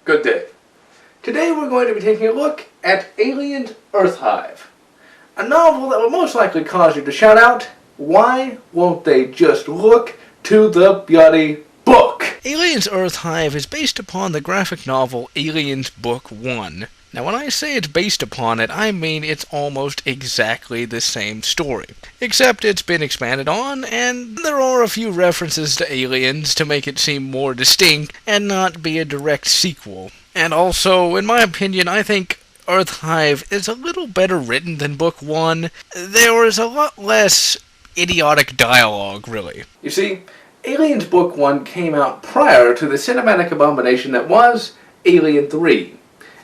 Good day. Today we're going to be taking a look at Alien's Earth Hive, a novel that will most likely cause you to shout out, why won't they just look to the bloody book? Alien's Earth Hive is based upon the graphic novel Aliens Book 1. Now when I say it's based upon it, I mean it's almost exactly the same story. Except it's been expanded on, and there are a few references to aliens to make it seem more distinct and not be a direct sequel. And also, in my opinion, I think Earth Hive is a little better written than Book 1. There is a lot less idiotic dialogue, really. You see, Aliens Book 1 came out prior to the cinematic abomination that was Alien 3.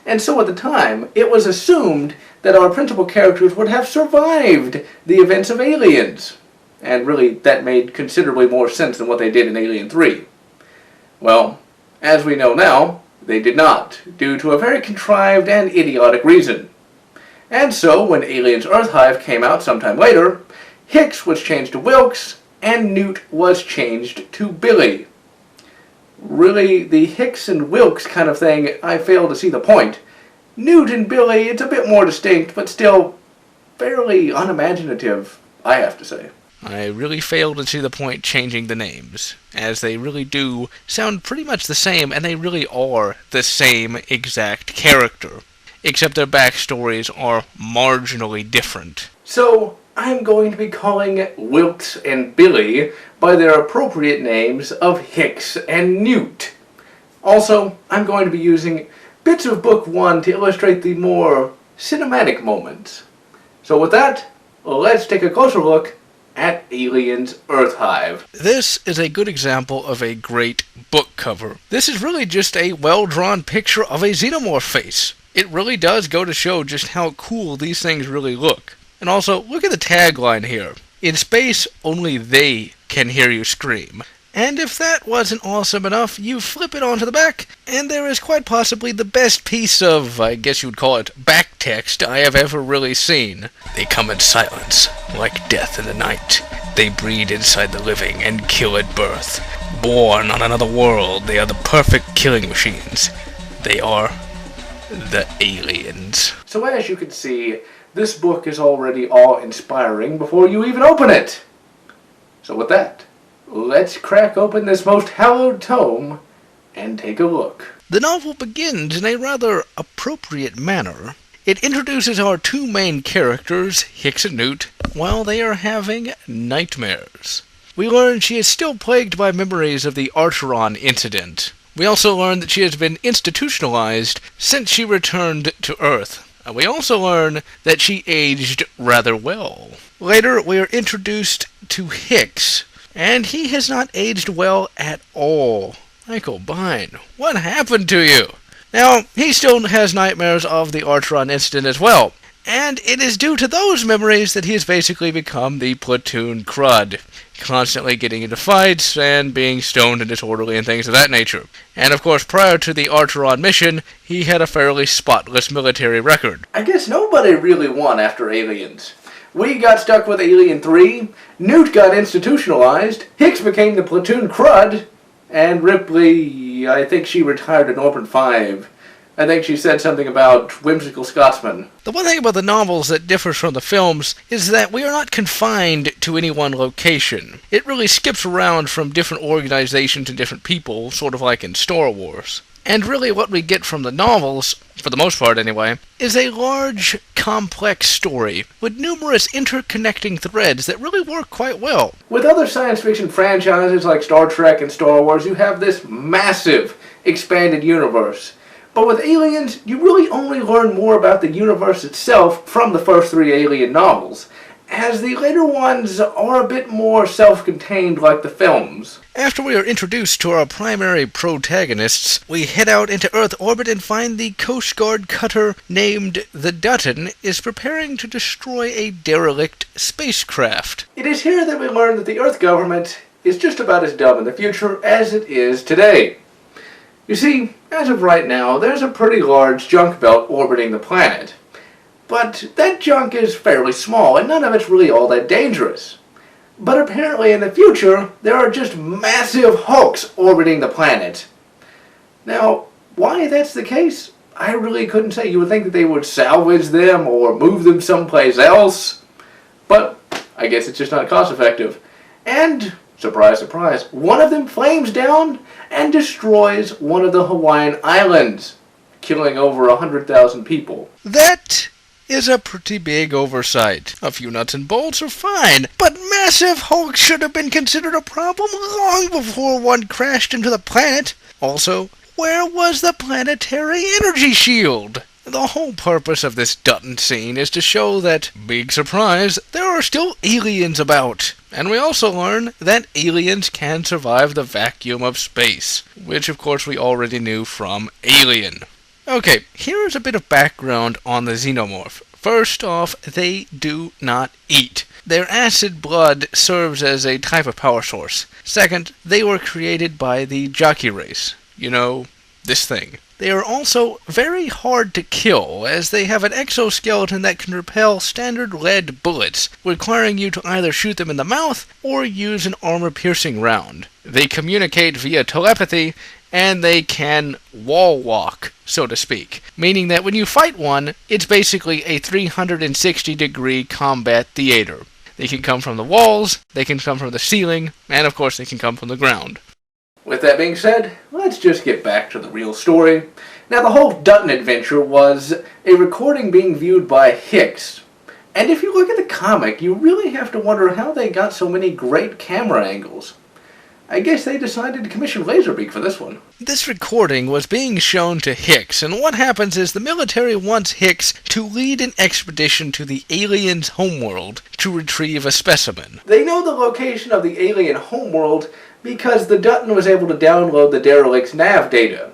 And so at the time, it was assumed that our principal characters would have survived the events of Aliens. And really, that made considerably more sense than what they did in Alien 3. Well, as we know now, they did not, due to a very contrived and idiotic reason. And so, when Aliens Earth Hive came out sometime later, Hicks was changed to Wilkes, and Newt was changed to Billy. Really, the Hicks and Wilkes kind of thing, I fail to see the point. Newt and Billy, it's a bit more distinct, but still fairly unimaginative, I have to say. I really fail to see the point changing the names, as they really do sound pretty much the same, and they really are the same exact character, except their backstories are marginally different. So, I'm going to be calling Wilkes and Billy by their appropriate names of Hicks and Newt. Also, I'm going to be using bits of Book 1 to illustrate the more cinematic moments. So with that, let's take a closer look at Alien's Earth Hive. This is a good example of a great book cover. This is really just a well-drawn picture of a xenomorph face. It really does go to show just how cool these things really look. And also, look at the tagline here. In space, only they can hear you scream. And if that wasn't awesome enough, you flip it onto the back, and there is quite possibly the best piece of, I guess you would call it, backtext I have ever really seen. They come in silence, like death in the night. They breed inside the living and kill at birth. Born on another world, they are the perfect killing machines. They are the aliens. So as you can see, this book is already awe-inspiring before you even open it. So with that, let's crack open this most hallowed tome and take a look. The novel begins in a rather appropriate manner. It introduces our two main characters, Hicks and Newt, while they are having nightmares. We learn she is still plagued by memories of the Dutton Incident. We also learn that she has been institutionalized since she returned to Earth. And we also learn that she aged rather well. Later, we are introduced to Hicks, and he has not aged well at all. Michael Bine, what happened to you? Now, he still has nightmares of the Dutton Incident as well, and it is due to those memories that he has basically become the platoon crud, constantly getting into fights and being stoned and disorderly and things of that nature. And of course, prior to the Dutton mission, he had a fairly spotless military record. I guess nobody really won after Aliens. We got stuck with Alien 3, Newt got institutionalized, Hicks became the platoon crud, and Ripley, I think she retired in Orbit 5. I think she said something about whimsical Scotsman. The one thing about the novels that differs from the films is that we are not confined to any one location. It really skips around from different organizations and different people, sort of like in Star Wars. And really what we get from the novels, for the most part anyway, is a large, complex story with numerous interconnecting threads that really work quite well. With other science fiction franchises like Star Trek and Star Wars, you have this massive, expanded universe. But with Aliens, you really only learn more about the universe itself from the first 3 Alien novels, as the later ones are a bit more self-contained like the films. After we are introduced to our primary protagonists, we head out into Earth orbit and find the Coast Guard cutter named the Dutton is preparing to destroy a derelict spacecraft. It is here that we learn that the Earth government is just about as dumb in the future as it is today. You see, as of right now, there's a pretty large junk belt orbiting the planet. But that junk is fairly small, and none of it's really all that dangerous. But apparently in the future, there are just massive hulks orbiting the planet. Now, Why that's the case, I really couldn't say. You would think that they would salvage them or move them someplace else, but I guess it's just not cost effective. And, surprise, surprise, one of them flames down and destroys one of the Hawaiian Islands, killing over 100,000 people. That is a pretty big oversight. A few nuts and bolts are fine, but massive hulks should have been considered a problem long before one crashed into the planet. Also, where was the planetary energy shield? The whole purpose of this Dutton scene is to show that, big surprise, there are still aliens about. And we also learn that aliens can survive the vacuum of space, which of course we already knew from Alien. Okay, here is a bit of background on the Xenomorph. First off, they do not eat. Their acid blood serves as a type of power source. Second, they were created by the jockey race. You know, this thing. They are also very hard to kill, as they have an exoskeleton that can repel standard lead bullets, requiring you to either shoot them in the mouth or use an armor-piercing round. They communicate via telepathy, and they can wall walk, so to speak, meaning that when you fight one, it's basically a 360-degree combat theater. They can come from the walls, they can come from the ceiling, and of course they can come from the ground. With that being said, let's just get back to the real story. Now, the whole Dutton adventure was a recording being viewed by Hicks. And if you look at the comic, you really have to wonder how they got so many great camera angles. I guess they decided to commission Laserbeak for this one. This recording was being shown to Hicks, and what happens is the military wants Hicks to lead an expedition to the aliens' homeworld to retrieve a specimen. They know the location of the alien homeworld because the Dutton was able to download the derelict's nav data.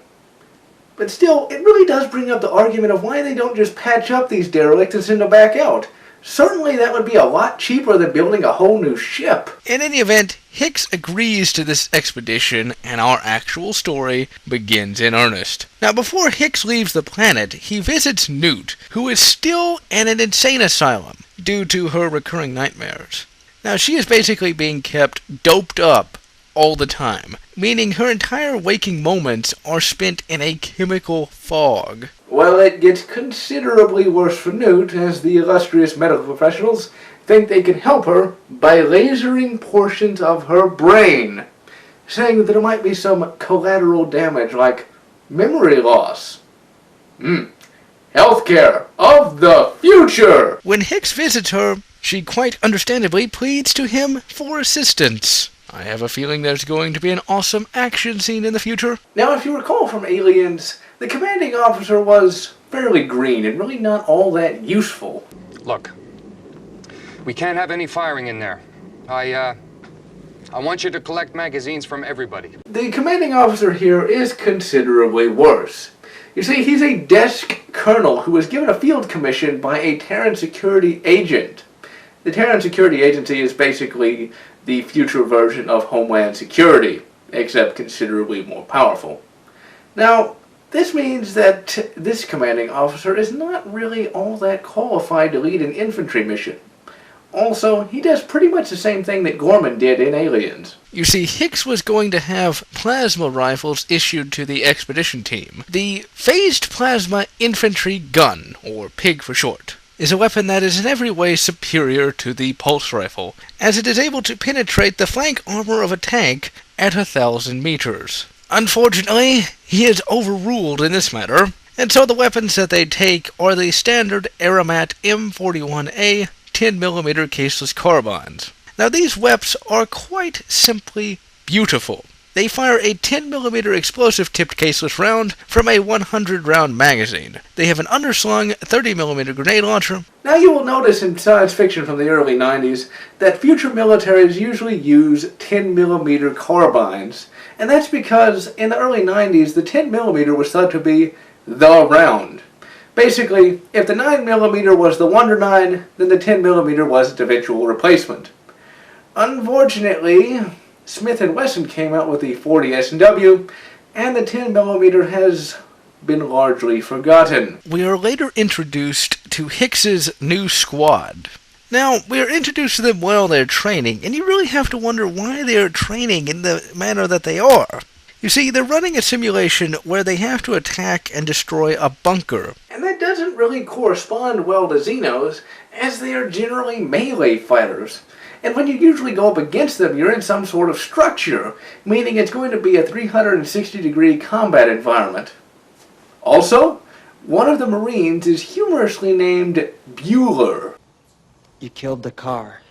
But still, it really does bring up the argument of why they don't just patch up these derelicts and send them back out. Certainly that would be a lot cheaper than building a whole new ship. In any event, Hicks agrees to this expedition, and our actual story begins in earnest. Now, before Hicks leaves the planet, he visits Newt, who is still in an insane asylum due to her recurring nightmares. Now, she is basically being kept doped up all the time, meaning her entire waking moments are spent in a chemical fog. Well, it gets considerably worse for Newt, as the illustrious medical professionals think they can help her by lasering portions of her brain, saying that there might be some collateral damage like memory loss. Healthcare of the future! When Hicks visits her, she quite understandably pleads to him for assistance. I have a feeling there's going to be an awesome action scene in the future. Now, if you recall from Aliens, the commanding officer was fairly green and really not all that useful. Look, we can't have any firing in there. I want you to collect magazines from everybody. The commanding officer here is considerably worse. You see, he's a desk colonel who was given a field commission by a Terran security agent. The Terran Security Agency is basically the future version of Homeland Security, except considerably more powerful. Now, this means that this commanding officer is not really all that qualified to lead an infantry mission. Also, he does pretty much the same thing that Gorman did in Aliens. You see, Hicks was going to have plasma rifles issued to the expedition team. The Phased Plasma Infantry Gun, or PIG for short, is a weapon that is in every way superior to the pulse rifle, as it is able to penetrate the flank armor of a tank at 1,000 meters. Unfortunately, he is overruled in this matter, and so the weapons that they take are the standard Aramat M41A 10mm caseless carbines. Now, these weapons are quite simply beautiful. They fire a 10mm explosive-tipped caseless round from a 100-round magazine. They have an underslung 30mm grenade launcher. Now, you will notice in science fiction from the early 90s that future militaries usually use 10mm carbines, and that's because in the early 90s the 10mm was thought to be the round. Basically, if the 9mm was the Wonder 9, then the 10mm was its eventual replacement. Unfortunately, Smith & Wesson came out with the 40 S&W, and the 10mm has been largely forgotten. We are later introduced to Hicks's new squad. Now, we are introduced to them while they're training, and you really have to wonder why they are training in the manner that they are. You see, they're running a simulation where they have to attack and destroy a bunker. And that doesn't really correspond well to Xenos, as they are generally melee fighters. And when you usually go up against them, you're in some sort of structure, meaning it's going to be a 360-degree combat environment. Also, one of the Marines is humorously named Bueller. You killed the car.